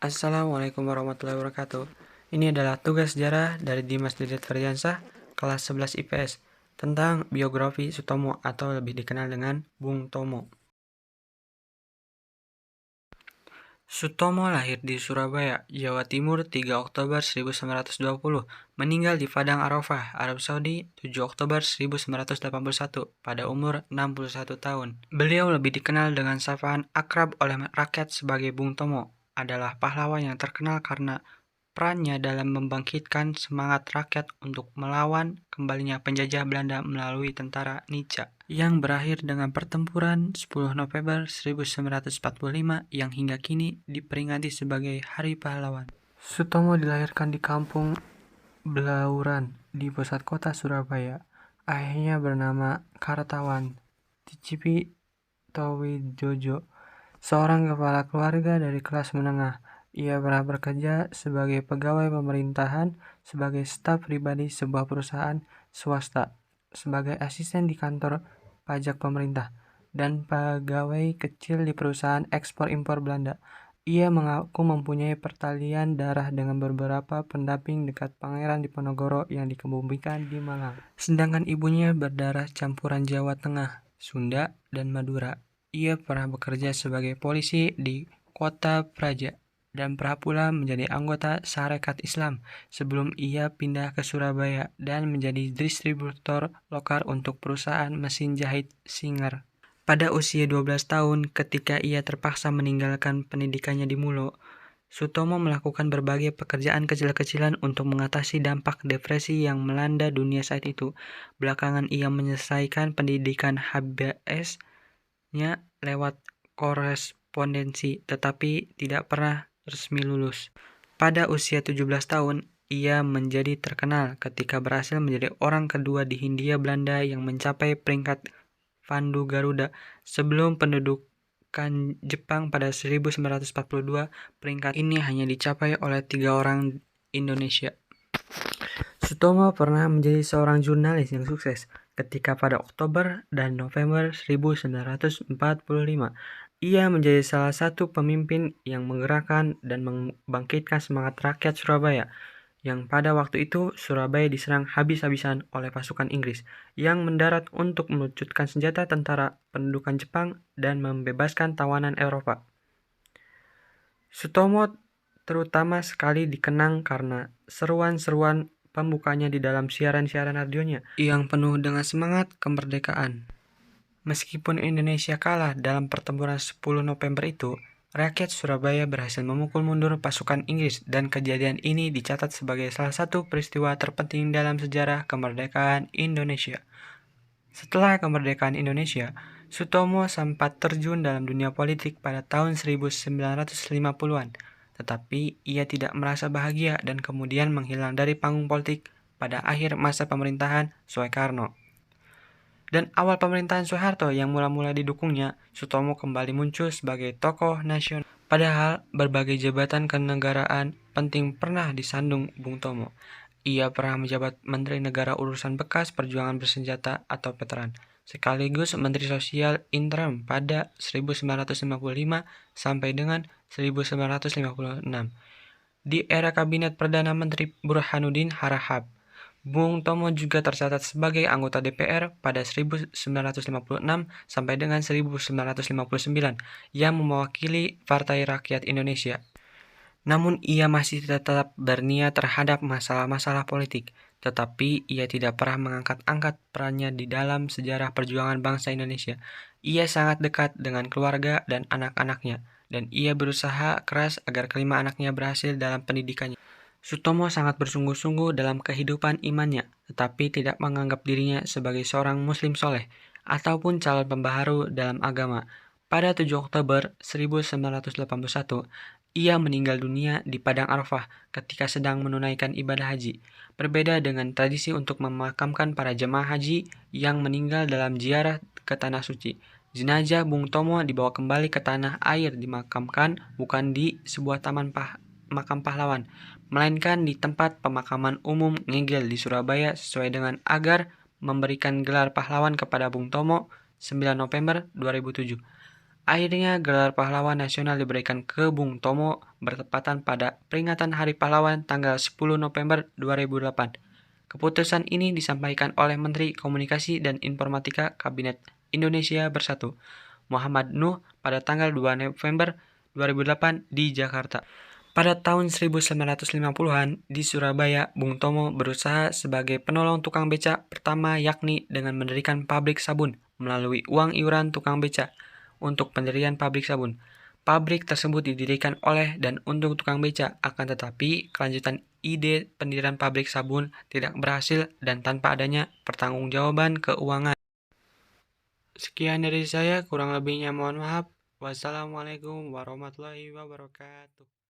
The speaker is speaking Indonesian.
Assalamualaikum warahmatullahi wabarakatuh. Ini adalah tugas sejarah dari Dimas Didit Ferdiansah, kelas 11 IPS, tentang biografi Sutomo atau lebih dikenal dengan Bung Tomo. Sutomo lahir di Surabaya, Jawa Timur 3 Oktober 1920, meninggal di Padang Arafah, Arab Saudi 7 Oktober 1981 pada umur 61 tahun. Beliau lebih dikenal dengan sapaan akrab oleh rakyat sebagai Bung Tomo, adalah pahlawan yang terkenal karena perannya dalam membangkitkan semangat rakyat untuk melawan kembalinya penjajah Belanda melalui tentara Nica, yang berakhir dengan pertempuran 10 November 1945 yang hingga kini diperingati sebagai Hari Pahlawan. Sutomo dilahirkan di kampung Belauran di pusat kota Surabaya. Ayahnya bernama Kartawan Ticipi Towijojo, seorang kepala keluarga dari kelas menengah. Ia pernah bekerja sebagai pegawai pemerintahan, sebagai staf pribadi sebuah perusahaan swasta, sebagai asisten di kantor pajak pemerintah, dan pegawai kecil di perusahaan ekspor-impor Belanda. Ia mengaku mempunyai pertalian darah dengan beberapa pendamping dekat Pangeran Diponegoro yang dikebumikan di Malang. Sedangkan ibunya berdarah campuran Jawa Tengah, Sunda, dan Madura. Ia pernah bekerja sebagai polisi di Kota Praja dan pernah pula menjadi anggota Sarekat Islam sebelum ia pindah ke Surabaya dan menjadi distributor lokal untuk perusahaan mesin jahit Singer. Pada usia 12 tahun, ketika ia terpaksa meninggalkan pendidikannya di Mulo, Sutomo melakukan berbagai pekerjaan kecil-kecilan untuk mengatasi dampak depresi yang melanda dunia saat itu. Belakangan ia menyelesaikan pendidikan HBS-nya lewat korespondensi, tetapi tidak pernah resmi lulus. Pada usia 17 tahun, ia menjadi terkenal ketika berhasil menjadi orang kedua di Hindia Belanda yang mencapai peringkat Pandu Garuda sebelum pendudukan Jepang pada 1942. Peringkat ini hanya dicapai oleh 3 orang Indonesia. Sutomo pernah menjadi seorang jurnalis yang sukses ketika pada Oktober dan November 1945 ia menjadi salah satu pemimpin yang menggerakkan dan membangkitkan semangat rakyat Surabaya, yang pada waktu itu Surabaya diserang habis-habisan oleh pasukan Inggris yang mendarat untuk meluncurkan senjata tentara pendudukan Jepang dan membebaskan tawanan Eropa. Sutomo terutama sekali dikenang karena seruan-seruan pembukanya di dalam siaran-siaran radionya yang penuh dengan semangat kemerdekaan. Meskipun Indonesia kalah dalam pertempuran 10 November itu, rakyat Surabaya berhasil memukul mundur pasukan Inggris dan kejadian ini dicatat sebagai salah satu peristiwa terpenting dalam sejarah kemerdekaan Indonesia. Setelah kemerdekaan Indonesia, Sutomo sempat terjun dalam dunia politik pada tahun 1950-an, tetapi ia tidak merasa bahagia dan kemudian menghilang dari panggung politik pada akhir masa pemerintahan Soekarno. Dan awal pemerintahan Soeharto yang mula-mula didukungnya, Sutomo kembali muncul sebagai tokoh nasional. Padahal berbagai jabatan kenegaraan penting pernah disandung Bung Tomo. Ia pernah menjabat Menteri Negara Urusan Bekas Perjuangan Bersenjata atau veteran, sekaligus Menteri Sosial interim pada 1955 sampai dengan 1956. Di era Kabinet Perdana Menteri Burhanuddin Harahap, Bung Tomo juga tercatat sebagai anggota DPR pada 1956 sampai dengan 1959 yang mewakili Partai Rakyat Indonesia. Namun ia masih tetap berniat terhadap masalah-masalah politik, tetapi ia tidak pernah mengangkat-angkat perannya di dalam sejarah perjuangan bangsa Indonesia. Ia sangat dekat dengan keluarga dan anak-anaknya, dan ia berusaha keras agar kelima anaknya berhasil dalam pendidikannya. Sutomo sangat bersungguh-sungguh dalam kehidupan imannya, tetapi tidak menganggap dirinya sebagai seorang muslim soleh ataupun calon pembaharu dalam agama. Pada 7 Oktober 1981, ia meninggal dunia di Padang Arafah ketika sedang menunaikan ibadah haji. Berbeda dengan tradisi untuk memakamkan para jemaah haji yang meninggal dalam ziarah ke Tanah Suci, jenazah Bung Tomo dibawa kembali ke tanah air dimakamkan bukan di sebuah makam pahlawan, melainkan di tempat pemakaman umum Ngegel di Surabaya sesuai dengan agar memberikan gelar pahlawan kepada Bung Tomo 9 November 2007. Akhirnya gelar pahlawan nasional diberikan ke Bung Tomo bertepatan pada peringatan Hari Pahlawan tanggal 10 November 2008. Keputusan ini disampaikan oleh Menteri Komunikasi dan Informatika Kabinet Indonesia Bersatu, Muhammad Nuh pada tanggal 2 November 2008 di Jakarta. Pada tahun 1950-an di Surabaya, Bung Tomo berusaha sebagai penolong tukang beca pertama yakni dengan mendirikan pabrik sabun melalui uang iuran tukang beca untuk pendirian pabrik sabun. Pabrik tersebut didirikan oleh dan untuk tukang beca, akan tetapi kelanjutan ide pendirian pabrik sabun tidak berhasil dan tanpa adanya pertanggungjawaban keuangan. Sekian dari saya, kurang lebihnya mohon maaf. Wassalamualaikum warahmatullahi wabarakatuh.